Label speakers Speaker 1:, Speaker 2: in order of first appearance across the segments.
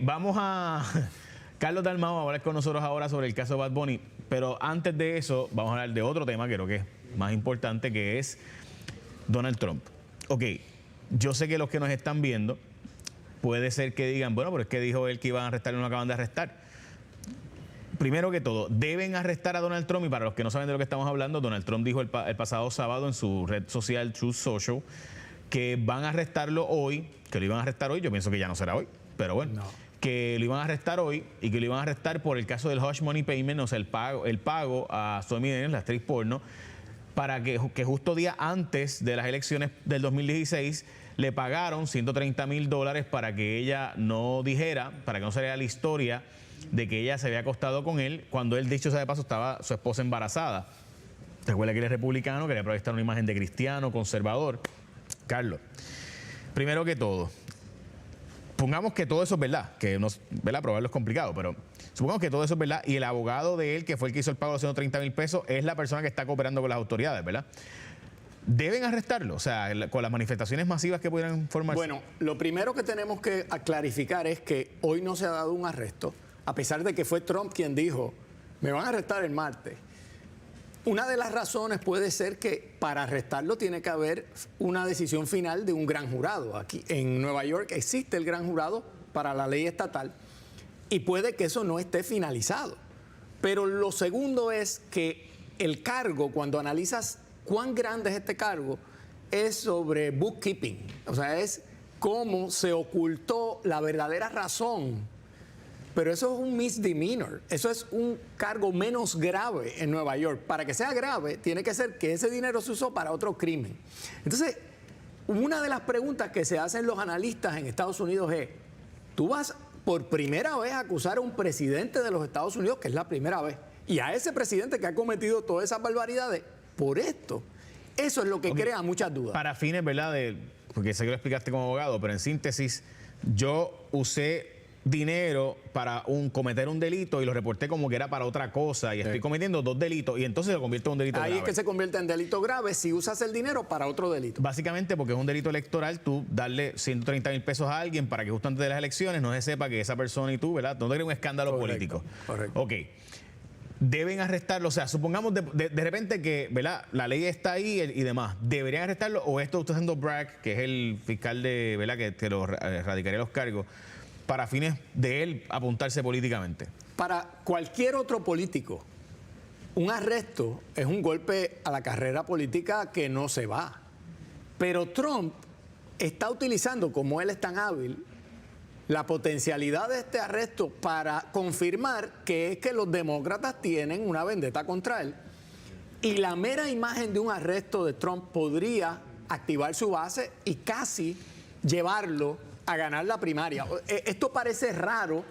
Speaker 1: Vamos a... Carlos Dalmau va a hablar con nosotros ahora sobre el caso de Bad Bunny, pero antes de eso vamos a hablar de otro tema que creo que es más importante, que es Donald Trump. Yo sé que los que nos están viendo puede ser que digan, bueno, pero es que dijo él que iban a arrestar y no lo acaban de arrestar. Primero que todo, deben arrestar a Donald Trump, y para los que no saben de lo que estamos hablando, Donald Trump dijo el pasado sábado en su red social Truth Social que van a arrestarlo hoy, que lo iban a arrestar hoy. Yo pienso que ya no será hoy, pero bueno. No. Que lo iban a arrestar hoy y que lo iban a arrestar por el caso del hush money payment, o sea, el pago a Stormy Daniels, la actriz porno, para que justo días antes de las elecciones del 2016 le pagaron $130,000 para que ella no dijera, para que no saliera la historia de que ella se había acostado con él, cuando él, dicho sea de paso, estaba su esposa embarazada. Recuerda que él es republicano, quería proyectar una imagen de cristiano, conservador. Carlos, primero que todo, pongamos que todo eso es verdad, que no, ¿verdad? Probarlo es complicado, pero supongamos que todo eso es verdad y el abogado de él, que fue el que hizo el pago de los $130,000, es la persona que está cooperando con las autoridades, ¿verdad? ¿Deben arrestarlo? O sea, con las manifestaciones masivas que pudieran formarse.
Speaker 2: Bueno, lo primero que tenemos que clarificar es que hoy no se ha dado un arresto, a pesar de que fue Trump quien dijo, me van a arrestar el martes. Una de las razones puede ser que para arrestarlo tiene que haber una decisión final de un gran jurado. Aquí en Nueva York existe el gran jurado para la ley estatal y puede que eso no esté finalizado. Pero lo segundo es que el cargo, cuando analizas cuán grande es este cargo, es sobre bookkeeping. O sea, es cómo se ocultó la verdadera razón. Pero eso es un misdemeanor, eso es un cargo menos grave en Nueva York. Para que sea grave, tiene que ser que ese dinero se usó para otro crimen. Entonces, una de las preguntas que se hacen los analistas en Estados Unidos es, tú vas por primera vez a acusar a un presidente de los Estados Unidos, que es la primera vez, y a ese presidente que ha cometido todas esas barbaridades por esto. Eso es lo que crea muchas dudas.
Speaker 1: Para fines, ¿verdad? Porque sé que lo explicaste como abogado, pero en síntesis, yo usé dinero para cometer un delito y lo reporté como que era para otra cosa y estoy cometiendo dos delitos y entonces lo convierto en un delito grave.
Speaker 2: Ahí es que se convierte en delito grave si usas el dinero para otro delito.
Speaker 1: Básicamente porque es un delito electoral tú darle $130,000 a alguien para que justo antes de las elecciones no se sepa que esa persona y tú, ¿verdad? No te crees un escándalo político.
Speaker 2: Correcto.
Speaker 1: Deben arrestarlo, o sea, supongamos de repente que, ¿verdad? La ley está ahí y demás. ¿Deberían arrestarlo o esto está haciendo Bragg, que es el fiscal de, ¿verdad? Que lo radicaría los cargos, para fines de él apuntarse políticamente?
Speaker 2: Para cualquier otro político, un arresto es un golpe a la carrera política que no se va. Pero Trump está utilizando, como él es tan hábil, la potencialidad de este arresto para confirmar que es que los demócratas tienen una vendetta contra él. Y la mera imagen de un arresto de Trump podría activar su base y casi llevarlo a ganar la primaria. Esto parece raro,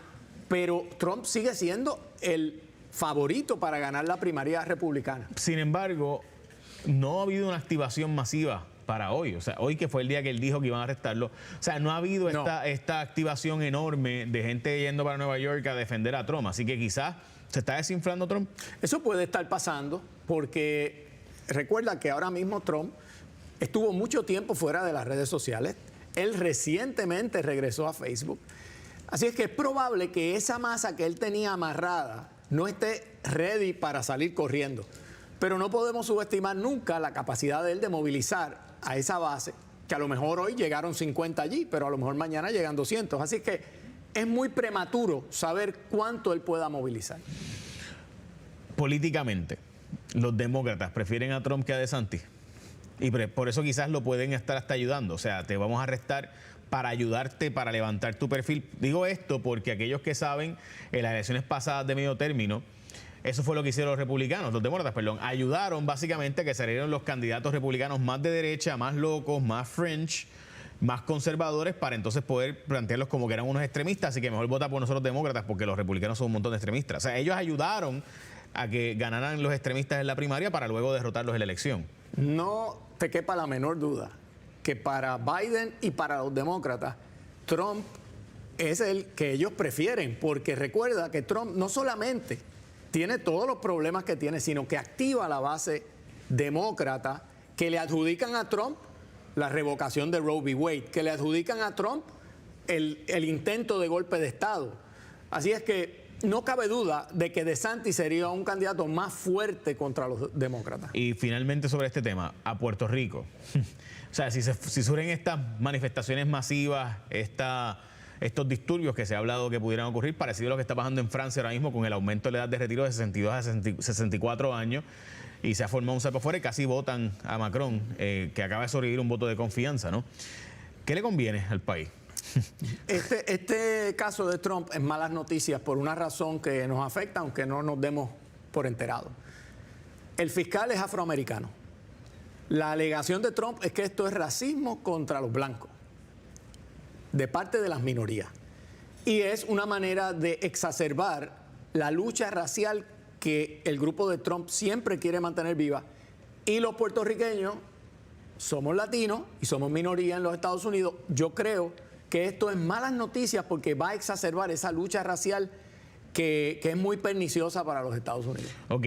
Speaker 2: pero Trump sigue siendo el favorito para ganar la primaria republicana.
Speaker 1: Sin embargo, no ha habido una activación masiva para hoy. O sea, hoy que fue el día que él dijo que iban a arrestarlo. O sea, no ha habido esta activación enorme de gente yendo para Nueva York a defender a Trump. Así que quizás se está desinflando Trump.
Speaker 2: Eso puede estar pasando porque recuerda que ahora mismo Trump estuvo mucho tiempo fuera de las redes sociales. Él recientemente regresó a Facebook. Así es que es probable que esa masa que él tenía amarrada no esté ready para salir corriendo. Pero no podemos subestimar nunca la capacidad de él de movilizar a esa base, que a lo mejor hoy llegaron 50 allí, pero a lo mejor mañana llegan 200. Así que es muy prematuro saber cuánto él pueda movilizar.
Speaker 1: Políticamente, los demócratas prefieren a Trump que a DeSantis. Y por eso quizás lo pueden estar hasta ayudando. O sea, te vamos a arrestar para ayudarte, para levantar tu perfil. Digo esto porque aquellos que saben, en las elecciones pasadas de medio término, eso fue lo que hicieron los republicanos, los demócratas, perdón. Ayudaron básicamente a que salieran los candidatos republicanos más de derecha, más locos, más fringe, más conservadores, para entonces poder plantearlos como que eran unos extremistas. Así que mejor vota por nosotros demócratas porque los republicanos son un montón de extremistas. O sea, ellos ayudaron a que ganaran los extremistas en la primaria para luego derrotarlos en la elección.
Speaker 2: No te quepa la menor duda que para Biden y para los demócratas, Trump es el que ellos prefieren, porque recuerda que Trump no solamente tiene todos los problemas que tiene, sino que activa la base demócrata que le adjudican a Trump la revocación de Roe v. Wade, que le adjudican a Trump el intento de golpe de Estado. Así es que no cabe duda de que DeSantis sería un candidato más fuerte contra los demócratas.
Speaker 1: Y finalmente sobre este tema, a Puerto Rico. O sea, si surgen estas manifestaciones masivas, estos disturbios que se ha hablado que pudieran ocurrir, parecido a lo que está pasando en Francia ahora mismo con el aumento de la edad de retiro de 62 a 64 años, y se ha formado un saco afuera y casi votan a Macron, que acaba de sobrevivir un voto de confianza, ¿no? ¿Qué le conviene al país?
Speaker 2: Este caso de Trump es malas noticias por una razón que nos afecta, aunque no nos demos por enterados. El fiscal es afroamericano. La alegación de Trump es que esto es racismo contra los blancos, de parte de las minorías. Y es una manera de exacerbar la lucha racial que el grupo de Trump siempre quiere mantener viva. Y los puertorriqueños somos latinos y somos minoría en los Estados Unidos. Yo creo que esto es malas noticias porque va a exacerbar esa lucha racial que es muy perniciosa para los Estados Unidos.
Speaker 1: Ok.